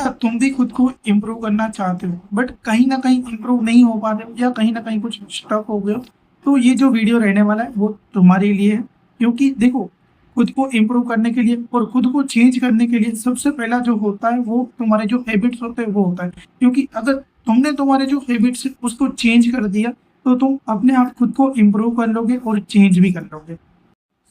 क्या तुम भी खुद को इम्प्रूव करना चाहते हो बट कहीं ना कहीं इम्प्रूव नहीं हो पा रहे हो या कहीं ना कहीं कुछ स्टक हो गए हो? तो ये जो वीडियो रहने वाला है वो तुम्हारे लिए है। क्योंकि देखो, खुद को इम्प्रूव करने के लिए और खुद को चेंज करने के लिए सबसे पहला जो होता है वो तुम्हारे जो हैबिट्स होते हैं वो होता है। क्योंकि अगर तुमने तुम्हारे जो हैबिट्स उसको चेंज कर दिया तो तुम अपने आप खुद को इम्प्रूव कर लोगे और चेंज भी कर लोगे।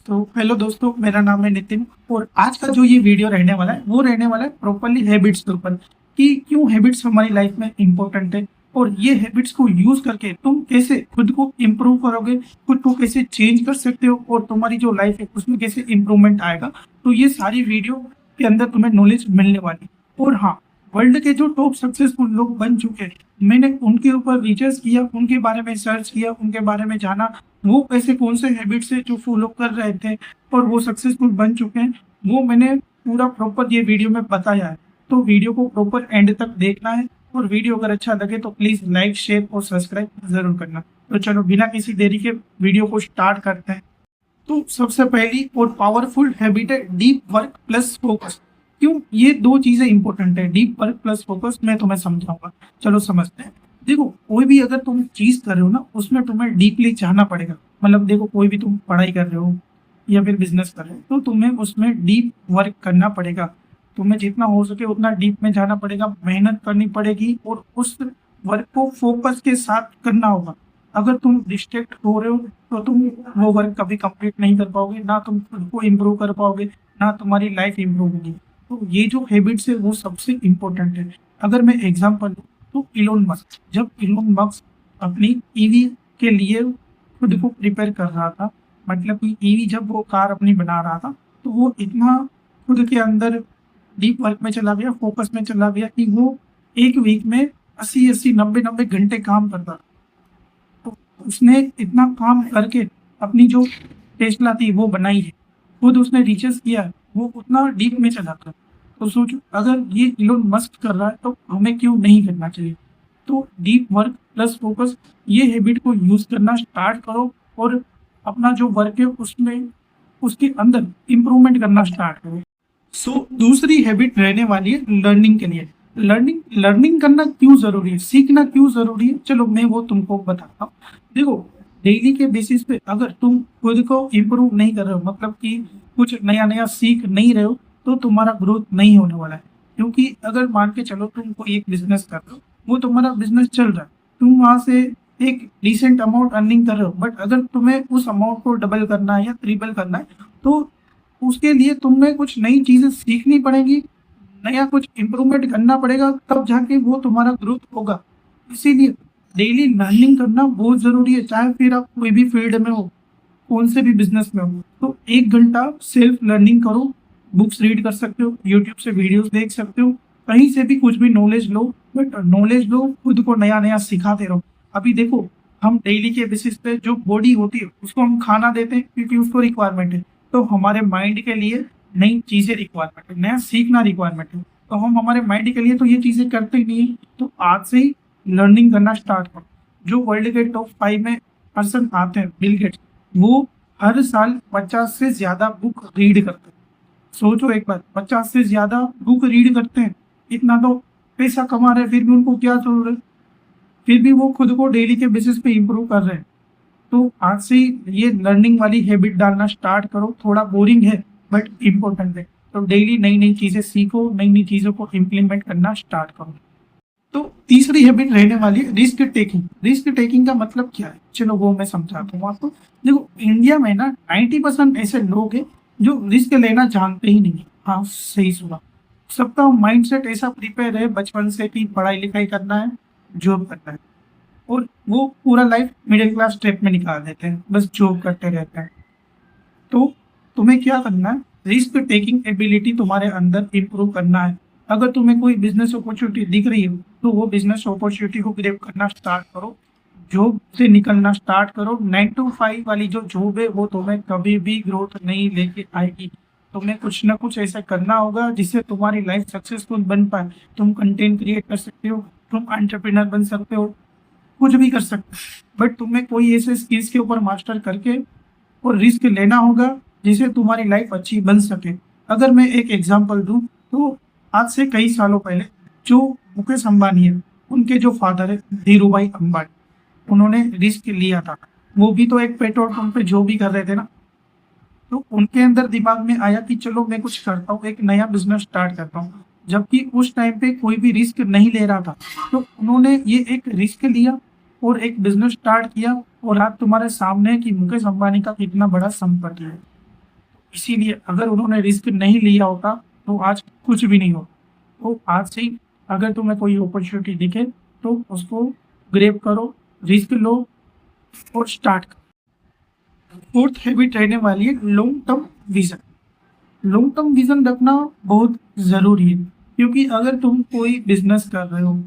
तो हेलो दोस्तों, मेरा नाम है नितिन और आज का जो ये वीडियो रहने वाला है वो रहने वाला है प्रॉपरली हैबिट्स के ऊपर कि क्यों हैबिट्स हमारी लाइफ में इंपॉर्टेंट है और ये हैबिट्स को यूज करके तुम कैसे खुद को इम्प्रूव करोगे, खुद को कैसे चेंज कर सकते हो और तुम्हारी जो लाइफ है उसमें कैसे इम्प्रूवमेंट आएगा। तो ये सारी वीडियो के अंदर तुम्हें नॉलेज मिलने वाली। और हाँ, वर्ल्ड के जो टॉप सक्सेसफुल लोग बन चुके हैं, मैंने उनके ऊपर रिसर्च किया, उनके बारे में सर्च किया, उनके बारे में जाना, वो ऐसे कौन से हैबिट्स है जो फॉलो कर रहे थे और वो सक्सेसफुल बन चुके हैं, वो मैंने पूरा प्रॉपर ये वीडियो में बताया है। तो वीडियो को प्रॉपर एंड तक देखना है और वीडियो अगर अच्छा लगे तो प्लीज लाइक, शेयर और सब्सक्राइब जरूर करना। तो चलो बिना किसी देरी के वीडियो को स्टार्ट करते हैं। तो सबसे पहली और पावरफुल हैबिट है डीप वर्क प्लस फोकस। क्यों ये दो चीजें इंपॉर्टेंट है, डीप वर्क प्लस फोकस, मैं तुम्हें समझाऊंगा। चलो समझते हैं। देखो, कोई भी अगर तुम चीज कर रहे हो ना उसमें तुम्हें डीपली चाहना पड़ेगा। मतलब देखो, कोई भी तुम पढ़ाई कर रहे हो या फिर बिजनेस कर रहे हो तो तुम्हें उसमें डीप वर्क करना पड़ेगा। तुम्हें जितना हो सके उतना डीप में जाना पड़ेगा, मेहनत करनी पड़ेगी और उस वर्क को फोकस के साथ करना होगा। अगर तुम डिस्ट्रैक्ट हो रहे हो तो तुम वो वर्क कभी कंप्लीट नहीं कर पाओगे, ना तुम खुद को इम्प्रूव कर पाओगे, ना तुम्हारी लाइफ इम्प्रूव होगी। तो ये जो हैबिट्स है वो सबसे इम्पोर्टेंट है। अगर मैं एग्जांपल दूं तो इलोन मस्क, जब इलोन मस्क अपनी ईवी के लिए खुद को प्रिपेयर कर रहा था, मतलब कि ईवी जब वो कार अपनी बना रहा था, तो वो इतना खुद के अंदर डीप वर्क में चला गया, फोकस में चला गया कि वो एक वीक में 80-80, 90-90 घंटे काम करता था। तो उसने इतना काम करके अपनी जो टेस्ला थी वो बनाई है, खुद उसने रिसर्च किया है, वो उतना डीप में चला था। तो सोचो, अगर ये इलोन मस्क कर रहा है तो हमें क्यों नहीं करना चाहिए। तो डीप वर्क प्लस फोकस, ये हैबिट को यूज करना स्टार्ट करो और अपना जो वर्क है उसमें उसके अंदर इम्प्रूवमेंट करना स्टार्ट करो। सो दूसरी हैबिट रहने वाली है लर्निंग के लिए। लर्निंग लर्निंग करना क्यों जरूरी है, सीखना क्यों जरूरी है, चलो मैं वो तुमको बताता हूँ। देखो, डेली के बेसिस पे अगर तुम खुद को इम्प्रूव नहीं कर रहे हो, मतलब कि कुछ नया नया सीख नहीं रहे हो, तो तुम्हारा ग्रोथ नहीं होने वाला है। क्योंकि अगर मान के चलो तुम कोई एक बिजनेस कर रहे हो, वो तुम्हारा बिजनेस चल रहा है, तुम वहां से एक डिसेंट अमाउंट अर्निंग कर रहे हो, बट अगर तुम्हें उस अमाउंट को डबल करना है या ट्रिपल करना है तो उसके लिए तुम्हें कुछ नई चीजें सीखनी पड़ेगी, नया कुछ इम्प्रूवमेंट करना पड़ेगा, तब जाके वो तुम्हारा ग्रोथ होगा। इसीलिए डेली लर्निंग करना बहुत जरूरी है, चाहे फिर आप कोई भी फील्ड में हो, कौन से भी बिजनेस में हो। तो 1 घंटा सेल्फ लर्निंग करो, बुक्स रीड कर सकते हो, यूट्यूब से वीडियोस देख सकते हो, कहीं से भी कुछ भी नॉलेज लो, बट नॉलेज लो, खुद को नया नया सिखाते रहो। अभी देखो, हम डेली के बेसिस पे जो बॉडी होती है उसको हम खाना देते हैं क्योंकि उसको रिक्वायरमेंट है। तो हमारे माइंड के लिए नई चीजें रिक्वायरमेंट है, नया सीखना रिक्वायरमेंट है। तो हम हमारे माइंड के लिए तो ये चीजें करते ही नहीं है। तो आज से ही लर्निंग करना स्टार्ट करो। जो वर्ल्ड के टॉप 5 में पर्सन आते हैं, बिल गेट्स, वो हर साल 50 से ज्यादा बुक रीड करते हैं। सोचो एक बार, 50 से ज्यादा बुक रीड करते हैं, इतना तो पैसा कमा रहे हैं, फिर भी उनको क्या जरूरत, फिर भी वो खुद को डेली के बेसिस पे इम्प्रूव कर रहे हैं। तो आज से ही ये लर्निंग वाली हैबिट डालना स्टार्ट करो। थोड़ा बोरिंग है बट इम्पोर्टेंट है। तो डेली नई नई चीजें सीखो, नई नई चीजों को इम्प्लीमेंट करना स्टार्ट करो। तो तीसरी हैबिट रहने वाली है रिस्क टेकिंग। रिस्क टेकिंग का मतलब क्या है, चलो वो मैं समझाता हूँ आपको। देखो, इंडिया में ना 90% ऐसे लोग हैं जो रिस्क लेना जानते ही नहीं है। हाँ, सही सुना। सबका माइंडसेट ऐसा प्रिपेयर है बचपन से कि पढ़ाई लिखाई करना है, जॉब करना है, और वो पूरा लाइफ मिडिल क्लास स्टेप में निकाल देते हैं, बस जॉब करते रहते हैं। तो तुम्हें क्या करना है, रिस्क टेकिंग एबिलिटी तुम्हारे अंदर इंप्रूव करना है। अगर तुम्हें कोई बिजनेस अपॉर्चुनिटी दिख रही है तो वो बिजनेस अपॉर्चुनिटी को ग्रैब करना स्टार्ट करो, जॉब से निकलना स्टार्ट करो। 9 to 5 वाली जो जॉब है वो तुम्हें कभी भी ग्रोथ नहीं लेके आएगी। तुम्हें कुछ ना कुछ ऐसा करना होगा जिससे तुम्हारी लाइफ सक्सेसफुल बन पाए। तुम कंटेंट क्रिएट कर सकते हो, तुम एंटरप्रेन्योर बन सकते हो, कुछ भी कर सकते हो, बट तुम्हें कोई ऐसे स्किल्स के ऊपर मास्टर करके और रिस्क लेना होगा जिससे तुम्हारी लाइफ अच्छी बन सके। अगर मैं एक एग्जांपल दूं तो आज से कई सालों पहले जो मुकेश अंबानी है, उनके जो फादर है धीरू भाई अंबानी, उन्होंने रिस्क लिया था। वो भी तो एक पेट्रोल पंप पे जो भी कर रहे थे ना, तो उनके अंदर दिमाग में आया कि चलो मैं कुछ करता हूँ, एक नया बिजनेस स्टार्ट करता हूँ। जबकि उस टाइम पे कोई भी रिस्क नहीं ले रहा था, तो उन्होंने ये एक रिस्क लिया और एक बिजनेस स्टार्ट किया, और आज तुम्हारे सामने है कि मुकेश अंबानी का कितना बड़ा संपत्ति है। इसीलिए अगर उन्होंने रिस्क नहीं लिया होता तो आज कुछ भी नहीं होता। तो आज से ही अगर तुम्हें कोई अपॉर्चुनिटी दिखे तो उसको ग्रैब करो, रिस्क लो और स्टार्ट करो। फोर्थ हैबिट रहने वाली है long term vision. Long term vision रखना बहुत ज़रूरी है, क्योंकि अगर तुम कोई बिजनेस कर रहे हो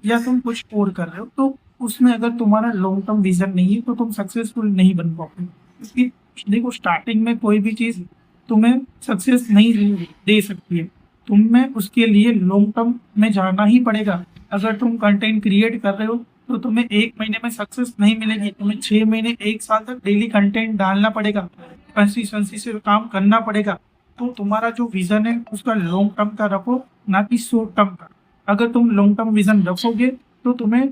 या तुम कुछ और कर रहे हो, तो उसमें अगर तुम्हारा लॉन्ग टर्म विजन नहीं है तो तुम सक्सेसफुल नहीं बन पाओगे। क्योंकि देखो, स्टार्टिंग में कोई भी चीज़ तुम्हें सक्सेस नहीं दे सकती है, तुम्हें उसके लिए लॉन्ग टर्म में जाना ही पड़ेगा। अगर तुम कंटेंट क्रिएट कर रहे हो तो तुम्हें 1 महीने में सक्सेस नहीं मिलेगी, तुम्हें 6 महीने 1 साल तक डेली कंटेंट डालना पड़ेगा, कंसिस्टेंसी से काम करना पड़ेगा। तो तुम्हारा जो विजन है उसका लॉन्ग टर्म का रखो, ना कि शॉर्ट टर्म का। अगर तुम लॉन्ग टर्म विजन रखोगे तो तुम्हें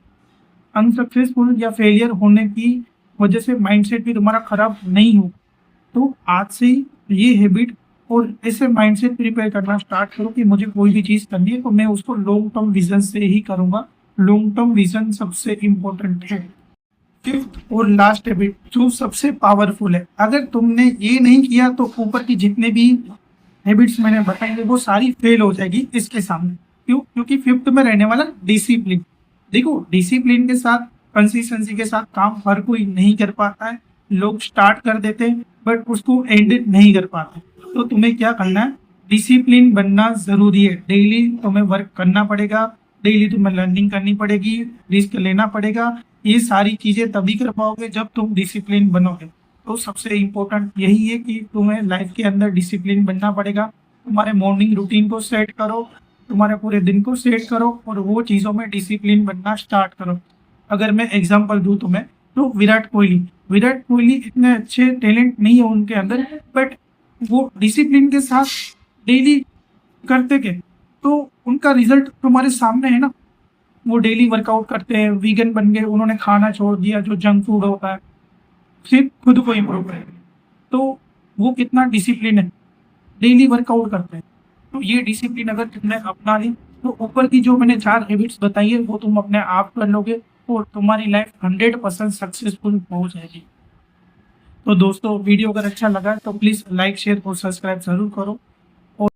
अनसक्सेसफुल या फेलियर होने की वजह से माइंडसेट भी तुम्हारा खराब नहीं हो। तो आज से ही ये हैबिट और ऐसे माइंडसेट प्रिपेयर करना स्टार्ट करो कि मुझे कोई भी चीज़ करनी है तो मैं उसको लॉन्ग टर्म विजन से ही करूँगा। लॉन्ग टर्म विजन सबसे इम्पोर्टेंट है। फिफ्थ और लास्ट हैबिट जो सबसे पावरफुल है, अगर तुमने ये नहीं किया तो ऊपर की जितने भी हैबिट्स मैंने बताएंगे वो सारी फेल हो जाएगी इसके सामने। क्यों? क्योंकि फिफ्थ में रहने वाला डिसिप्लिन। देखो, डिसिप्लिन के साथ, कंसिस्टेंसी के साथ काम हर कोई नहीं कर पाता है। लोग स्टार्ट कर देते हैं बट उसको एंड नहीं कर पाते। तो तुम्हें क्या करना है, डिसिप्लिन बनना जरूरी है। डेली तुम्हें वर्क करना पड़ेगा, डेली तुम्हें लर्निंग करनी पड़ेगी, रिस्क लेना पड़ेगा। ये सारी चीजें तभी कर पाओगे जब तुम डिसिप्लिन बनोगे। तो सबसे इम्पोर्टेंट यही है कि तुम्हें लाइफ के अंदर डिसिप्लिन बनना पड़ेगा। तुम्हारे मॉर्निंग रूटीन को सेट करो, तुम्हारे पूरे दिन को सेट करो और वो चीज़ों में डिसिप्लिन बनना स्टार्ट करो। अगर मैं एग्जांपल दूं तुम्हें, तो विराट कोहली इतने अच्छे टैलेंट नहीं है उनके अंदर, बट वो डिसिप्लिन के साथ डेली करते गए तो उनका रिजल्ट तुम्हारे सामने है ना। वो डेली वर्कआउट करते हैं, वीगन बन गए, उन्होंने खाना छोड़ दिया जो जंक फूड होता है, सिर्फ खुद को इम्प्रूव करें। तो वो कितना डिसिप्लिन है, डेली वर्कआउट करते हैं। तो ये डिसिप्लिन अगर तुमने अपना ली तो ऊपर की जो मैंने 4 हैबिट्स बताई है वो तुम अपने आप कर लोगे और तुम्हारी लाइफ 100% सक्सेसफुल हो जाएगी। तो दोस्तों, वीडियो अगर अच्छा लगा तो प्लीज़ लाइक, शेयर और सब्सक्राइब जरूर करो।